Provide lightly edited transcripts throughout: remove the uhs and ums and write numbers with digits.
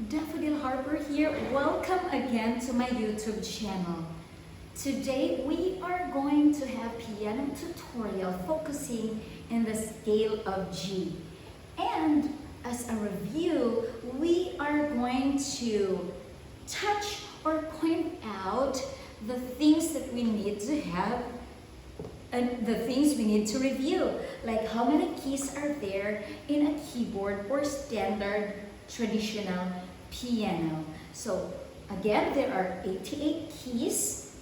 Daffodil Harper here. Welcome again to my YouTube channel. Today we are going to have piano tutorial focusing in the scale of G. And as a review, we are going to touch or point out the things that we need to have and the things we need to review, like how many keys are there in a keyboard or standard traditional piano. So again, there are 88 keys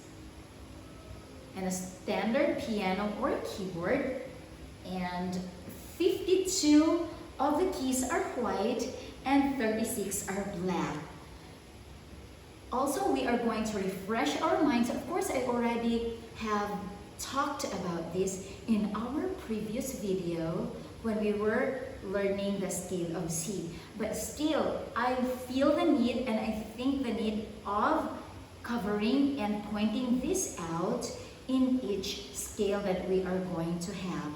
in a standard piano or a keyboard, and 52 of the keys are white and 36 are black. Also, we are going to refresh our minds. Of course, I already have talked about this in our previous video when we were learning the scale of C. But still, I feel the need and I think the need of covering and pointing this out in each scale that we are going to have.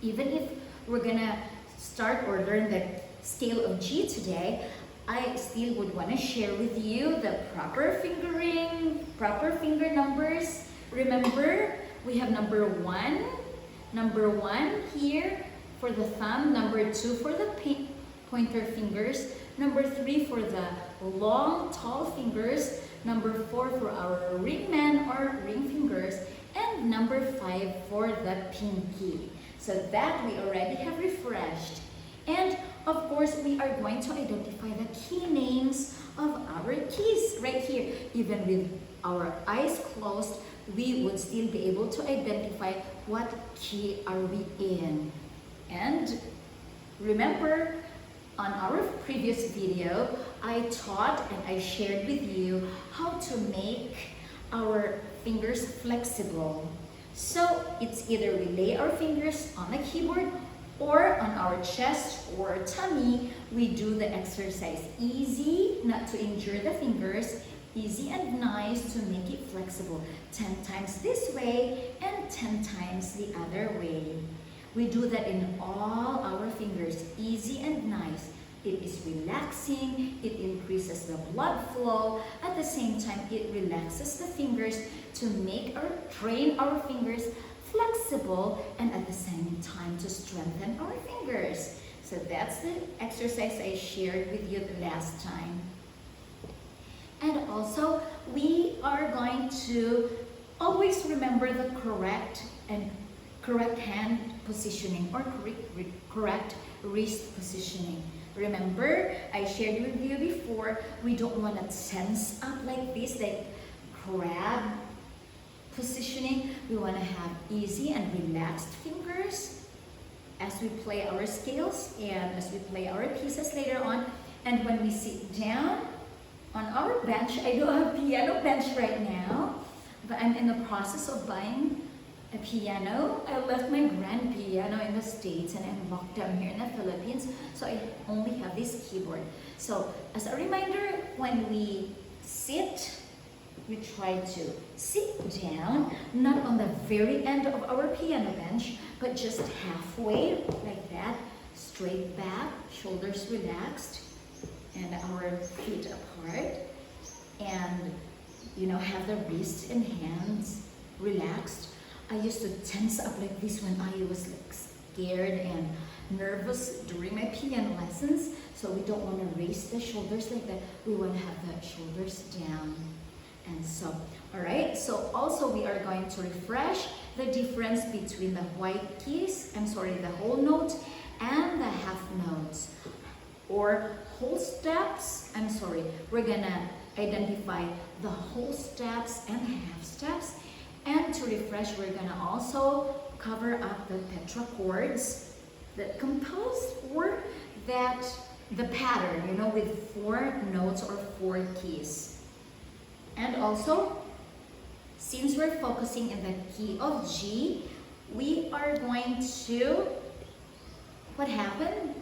Even if we're gonna start or learn the scale of G today, I still would want to share with you the proper fingering, proper finger numbers. Remember, we have number one here for the thumb, number 2 for the pointer fingers, number 3 for the long, tall fingers, number 4 for our ring man or ring fingers, and number 5 for the pinky. So that we already have refreshed. And of course, we are going to identify the key names of our keys right here. Even with our eyes closed, we would still be able to identify what key are we in. And remember, on our previous video, I taught and I shared with you how to make our fingers flexible. So it's either we lay our fingers on the keyboard or on our chest or tummy, we do the exercise. Easy, not to injure the fingers, easy and nice to make it flexible. 10 times this way and 10 times the other way. We do that in all our fingers, easy and nice. It is relaxing, it increases the blood flow. At the same time, it relaxes the fingers to train our fingers flexible, and at the same time to strengthen our fingers. So that's the exercise I shared with you the last time. And also, we are going to always remember the correct hand positioning or correct wrist positioning. Remember, I shared with you before, we don't want to tense up like this, like crab positioning. We want to have easy and relaxed fingers as we play our scales and as we play our pieces later on. And when we sit down on our bench, I don't have a piano bench right now, but I'm in the process of buying a piano. I left my grand piano in the States and I'm locked down here in the Philippines, so I only have this keyboard. So as a reminder, when we sit, we try to sit down, not on the very end of our piano bench, but just halfway, like that, straight back, shoulders relaxed, and our feet apart, and have the wrists and hands relaxed. I used to tense up like this when I was like scared and nervous during my piano lessons, so we don't want to raise the shoulders like that. We want to have the shoulders down. And so, all right, so also we are going to refresh the difference between the white keys, the whole note and the half notes, or whole steps. We're gonna identify the whole steps and half steps. And to refresh, we're gonna also cover up the tetrachords that compose or that the pattern, with 4 notes or 4 keys. And also, since we're focusing in the key of G, we are going to, what happened?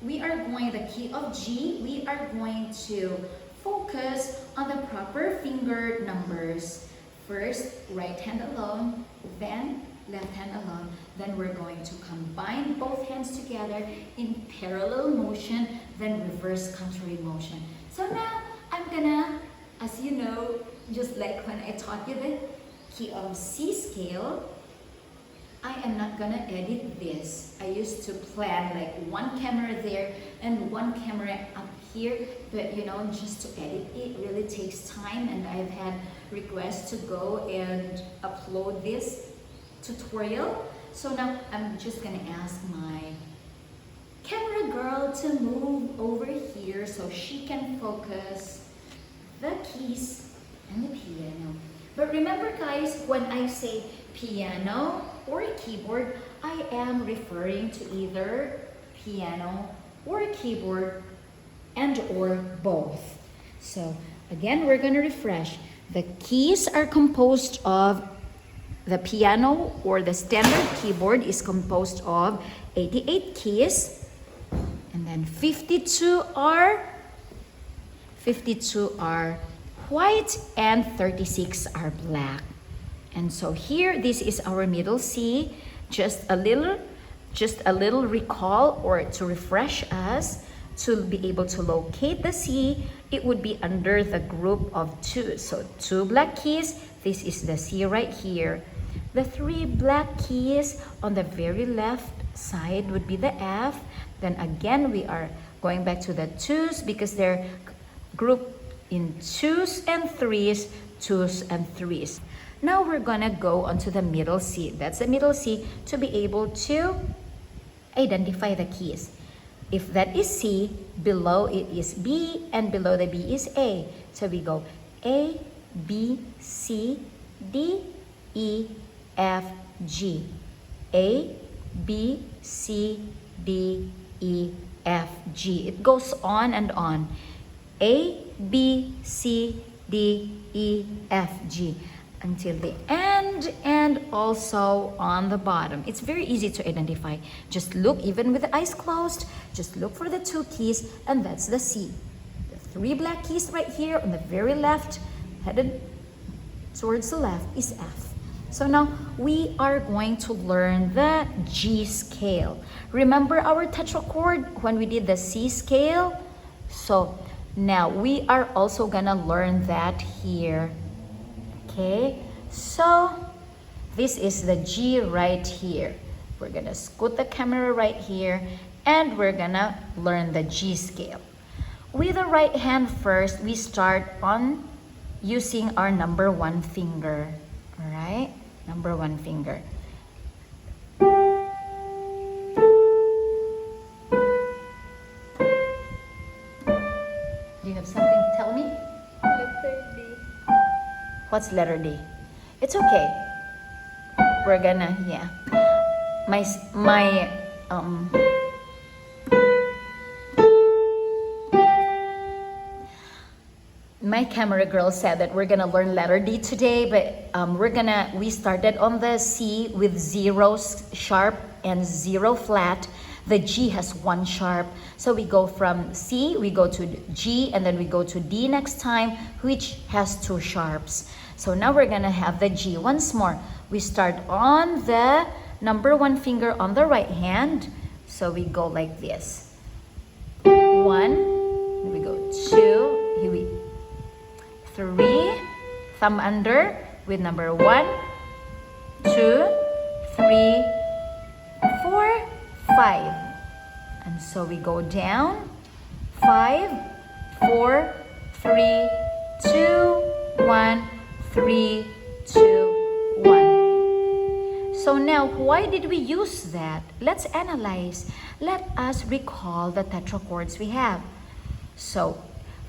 The key of G, we are going to focus on the proper finger numbers. First, right hand alone, then left hand alone. Then we're going to combine both hands together in parallel motion, then reverse contrary motion. So now I'm gonna, as you know, just like when I taught you the key of C scale, I am not gonna edit this. I used to plan like one camera there and one camera up here, but you know, just to edit it really takes time, and I've had requests to go and upload this tutorial. So now I'm just gonna ask my camera girl to move over here so she can focus the keys and the piano. But remember guys, when I say piano or a keyboard, I am referring to either piano or a keyboard and or both. So again, we're going to refresh. The keys are composed of, the piano or the standard keyboard is composed of 88 keys, and then 52 are white and 36 are black. And so here, this is our middle C. Just a little recall or to refresh us to be able to locate the C. It would be under the group of 2. So 2 black keys, this is the C right here. The 3 black keys on the very left side would be the F. Then again, we are going back to the 2s because they're grouped in 2s and 3s, 2s and 3s. Now we're gonna go onto the middle C. That's the middle C to be able to identify the keys. If that is C, below it is B, and below the B is A. So we go A, B, C, D, E, F, G. A, B, C, D, E, F, G. It goes on and on. A, B, C, D, E, F, G until the end, and also on the bottom. It's very easy to identify. Just look, even with the eyes closed, just look for the 2 keys, and that's the C. The 3 black keys right here on the very left, headed towards the left, is F. So now we are going to learn the G scale. Remember our tetrachord when we did the C scale? So now we are also gonna learn that here. Okay, so this is the G right here. We're gonna scoot the camera right here, and we're gonna learn the G scale. With the right hand first, we start on using our number 1 finger. All right, number 1 finger. Do you have something to tell me? Letter D. What's letter D? It's okay. We're gonna, yeah. My camera girl said that we're gonna learn letter D today, but we started on the C with 0 sharp and 0 flat. The G has 1 sharp. So we go from C, we go to G, and then we go to D next time, which has 2 sharps. So now we're gonna have the G once more. We start on the number 1 finger on the right hand. So we go like this. 1, here we go 2, here we 3, thumb under with number 1, 2, 3, 4, 5. And so we go down 5, 4, 3, 2, 1, 3, 2, 1. So now, why did we use that? Let's analyze. Let us recall the tetrachords we have. So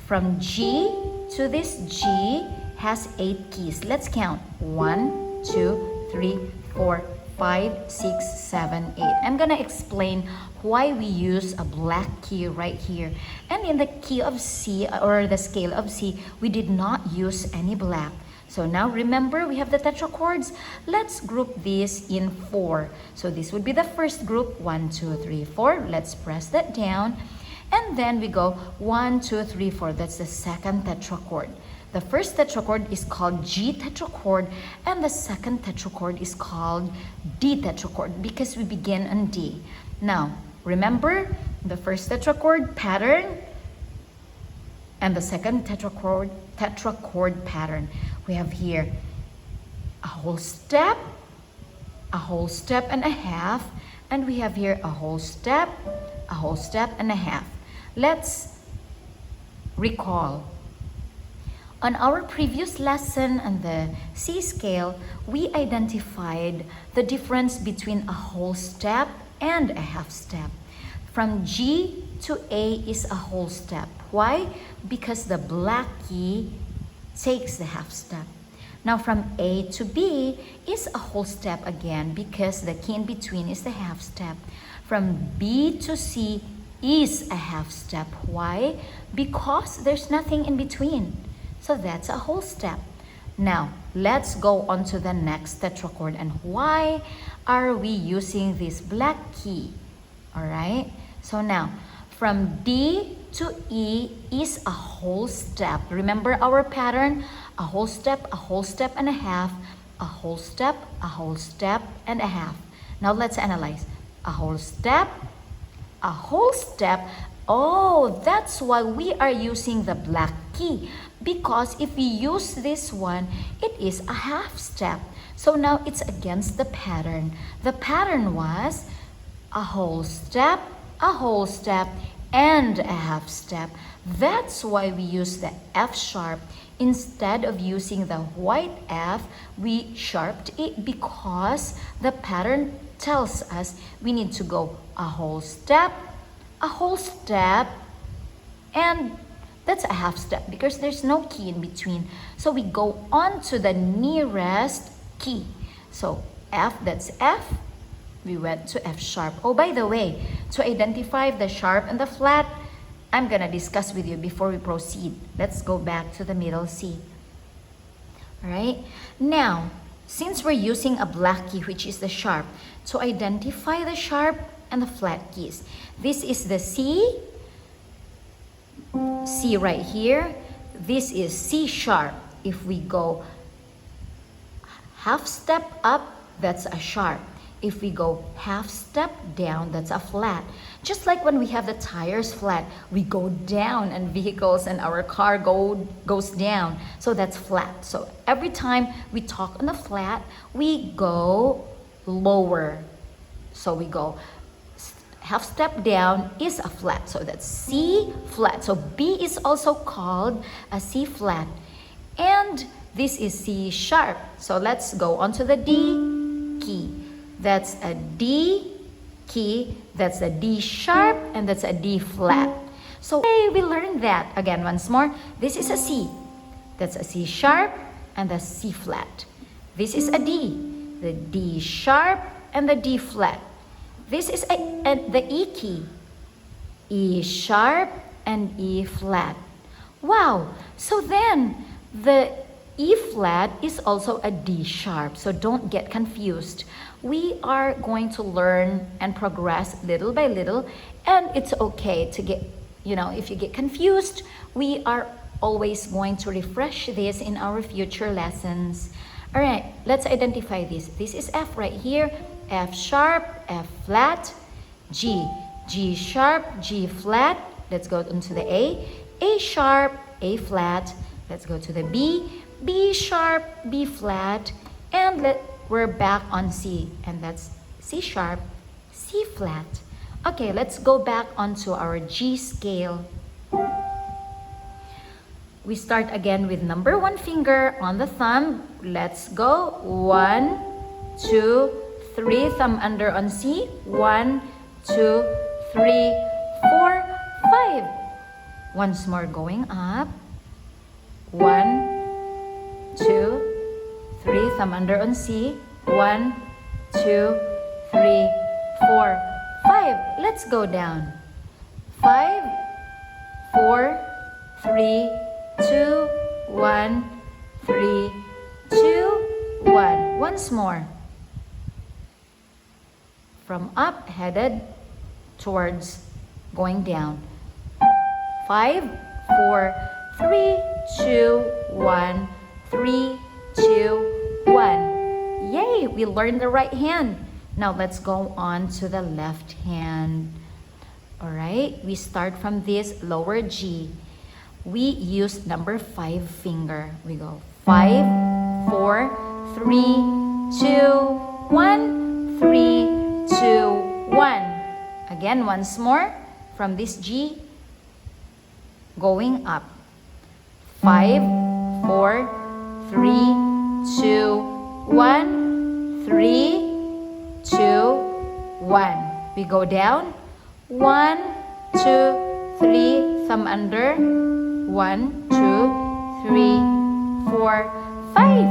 from G to this G has 8 keys. Let's count. 1, 2, 3, 4, 5, 6, 7, 8. I'm gonna explain why we use a black key right here. And in the key of C, or the scale of C, we did not use any black. So now remember, we have the tetrachords. Let's group these in 4. So this would be the first group, 1, 2, 3, 4. Let's press that down. And then we go 1, 2, 3, 4. That's the second tetrachord. The first tetrachord is called G tetrachord, and the second tetrachord is called D tetrachord because we begin on D. Now, remember the first tetrachord pattern and the second tetrachord pattern. We have here a whole step and a half, and we have here a whole step and a half. Let's recall. On our previous lesson on the C scale, we identified the difference between a whole step and a half step. From G to A is a whole step. Why? Because the black key takes the half step. Now from A to B is a whole step again because the key in between is the half step. From B to C is a half step. Why? Because there's nothing in between. So that's a whole step. Now, let's go on to the next tetrachord. And why are we using this black key? All right? So now, from D to E is a whole step. Remember our pattern? A whole step and a half, a whole step and a half. Now let's analyze. A whole step. Oh, that's why we are using the black key. Because if we use this one, it is a half step. So now it's against the pattern. The pattern was a whole step, and a half step. That's why we use the F sharp. Instead of using the white F, we sharped it because the pattern tells us we need to go a whole step, and that's a half step because there's no key in between. So we go on to the nearest key. So F, that's F. We went to F sharp. Oh, by the way, to identify the sharp and the flat, I'm gonna discuss with you before we proceed. Let's go back to the middle C. All right. Now, since we're using a black key, which is the sharp, to identify the sharp and the flat keys, this is the C right here. This is C sharp. If we go half step up, that's a sharp. If we go half step down, that's a flat. Just like when we have the tires flat, we go down and vehicles and our car goes down. So that's flat. So every time we talk on the flat, we go lower. So we go half step down is a flat. So that's C flat. So B is also called a C flat. And this is C sharp. So let's go on to the D key. That's a D key, that's a D sharp, and that's a D flat. So hey, we learned that. Again, once more. This is a C. That's a C sharp and a C flat. This is a D. The D sharp and the D flat. This is the E key. E sharp and E flat. Wow. So then, the E flat is also a D sharp. So don't get confused. We are going to learn and progress little by little, and it's okay to get, if you get confused, we are always going to refresh this in our future lessons. All right, let's identify this. This is F right here. F sharp, F flat, G, G sharp, G flat. Let's go into the A sharp, A flat. Let's go to the B, B sharp, B flat, and we're back on C, and that's C sharp, C flat. Okay, let's go back onto our G scale. We start again with number 1 finger on the thumb. Let's go. 1, 2, 3. Thumb under on C. 1, 2, 3, 4, 5. Once more going up. 1, 2, 3, thumb under on C. 1, 2, 3, 4, 5. Let's go down. 5, 4, 3, 2, 1, 3, 2, 1. Once more. From up, headed towards going down. 5, 4, 3, 2, 1, 3, 2, 1. Yay, we learned the right hand. Now let's go on to the left hand. All right, we start from this lower G. We use number 5 finger. We go 5, 4, 3, 2, 1, 3, 2, 1. Again, once more from this G, going up. 5, 4, 3, 2, 1, 3, 2, 1. We go down. 1, 2, 3, thumb under. 1, 2, 3, 4, 5.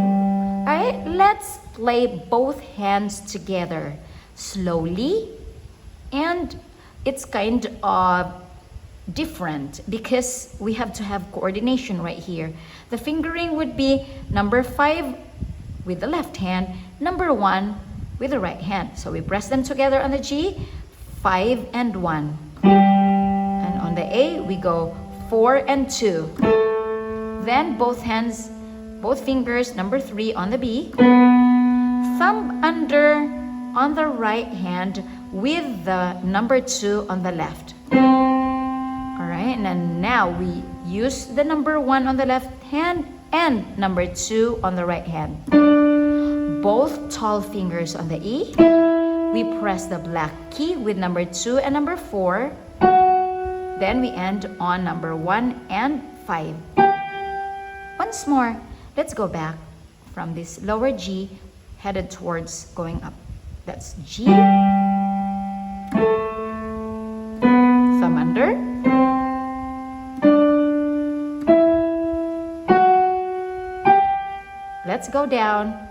Alright, let's play both hands together slowly. And it's kind of different because we have to have coordination right here. The fingering would be number 5 with the left hand, number 1 with the right hand. So we press them together on the G, 5 and 1. And on the A, we go 4 and 2. Then both hands, both fingers, number 3 on the B. Thumb under on the right hand with the number 2 on the left. Alright, and now we use the number 1 on the left hand and number 2 on the right hand. Both tall fingers on the E. We press the black key with number 2 and number 4. Then we end on number 1 and 5. Once more, let's go back from this lower G headed towards going up. That's G. Thumb under. Let's go down.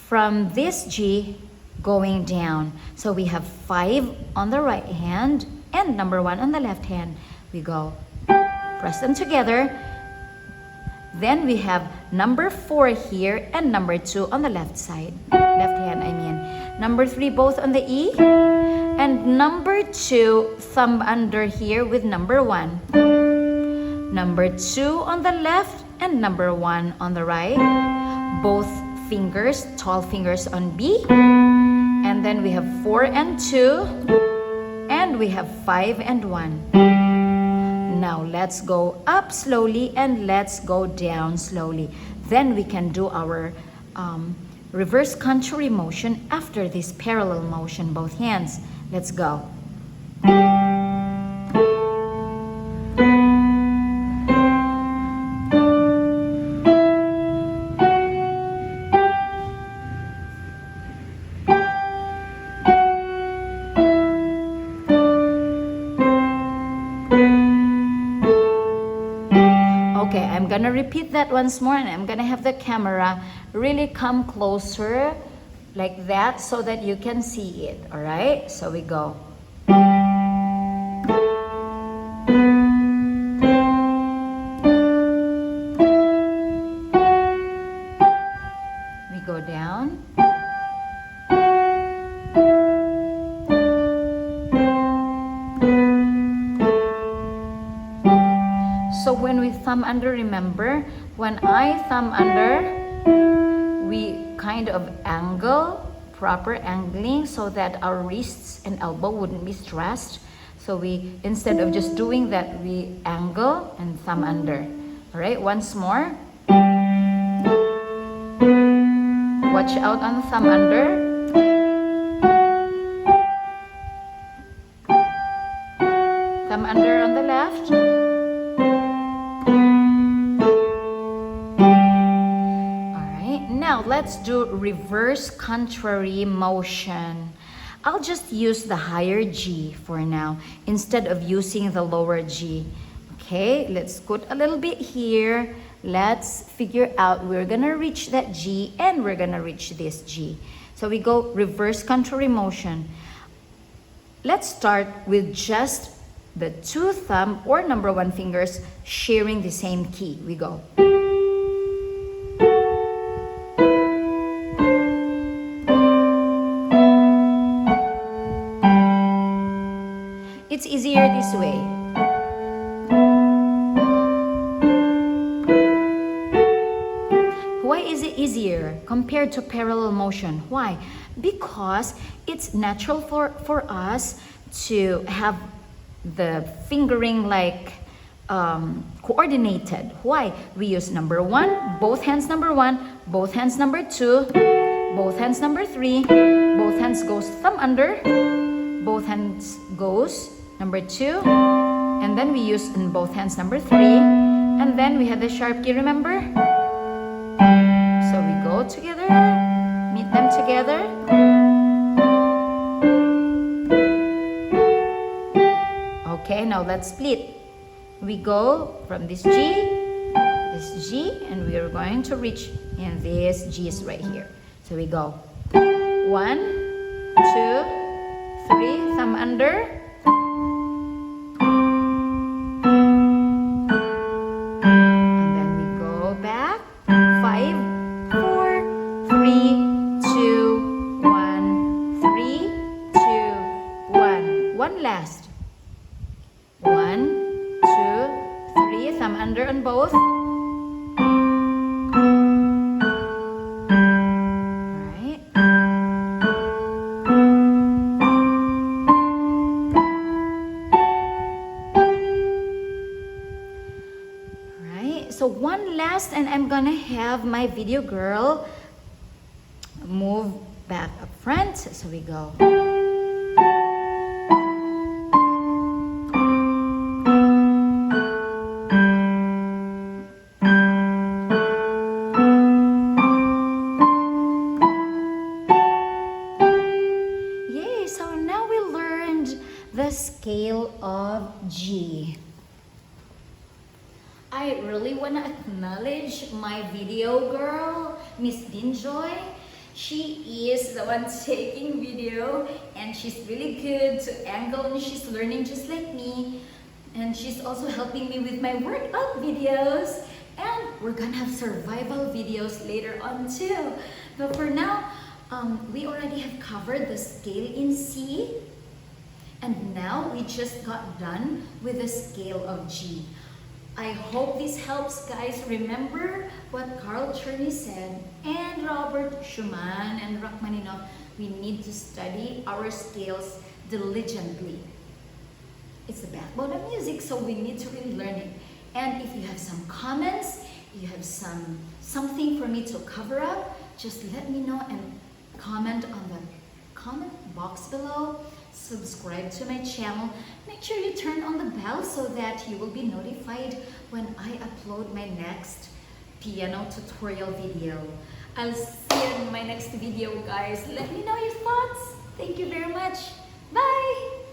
From this G going down. So we have 5 on the right hand and number 1 on the left hand. We go, press them together. Then we have number 4 here and number 2 on the left side. Left hand, I mean. Number 3 both on the E. And number 2 thumb under here with number 1. Number 2 on the left and number 1 on the right. Both fingers, tall fingers on B. And then we have 4 and 2. And we have 5 and 1. Now let's go up slowly and let's go down slowly. Then we can do our reverse contrary motion after this parallel motion, both hands. Let's go. Okay, I'm gonna repeat that once more, and I'm gonna have the camera really come closer like that so that you can see it. All right, so we go. We go down. So when we thumb under, remember, when I thumb under, we kind of angle, proper angling, so that our wrists and elbow wouldn't be stressed. So we, instead of just doing that, we angle and thumb under. All right, once more. Watch out on the thumb under. Thumb under on the left. Now let's do reverse contrary motion. I'll just use the higher G for now instead of using the lower G. Okay, let's scoot a little bit here. Let's figure out we're gonna reach that G and we're gonna reach this G. So we go reverse contrary motion. Let's start with just the 2 thumb or number 1 fingers sharing the same key. We go. it's easier this way. Why is it easier compared to parallel motion? Why? Because it's natural for us to have the fingering like coordinated. Why? We use number 1, both hands number 1, both hands number 2, both hands number 3, both hands goes thumb under, both hands goes number 2, and then we use in both hands number 3, and then we have the sharp key, remember? So we go together, meet them together. Okay, now let's split. We go from this G, and we are going to reach in these G's right here. So we go 1, 2, 3, thumb under. And then we go back. 5, 4, 3, 2, 1, 3, 2, 1. One last. 1, 2, 3, thumb under on both. Alright. Alright, so one last, and I'm gonna have my video girl move back up front. So we go. The scale of G. I really want to acknowledge my video girl, Miss Dinjoy. She is the one taking video, and she's really good to angle, and she's learning just like me. And she's also helping me with my workout videos. And we're gonna have survival videos later on too. But for now, we already have covered the scale in C. And now we just got done with the scale of G. I hope this helps, guys. Remember what Carl Czerny said, and Robert Schumann and Rachmaninoff, we need to study our scales diligently. It's the backbone of music, so we need to really learn it. And if you have some comments, you have something for me to cover up, just let me know and comment on the comment box below. Subscribe to my channel. Make sure you turn on the bell so that you will be notified when I upload my next piano tutorial video. I'll see you in my next video, guys. Let me know your thoughts. Thank you very much. Bye!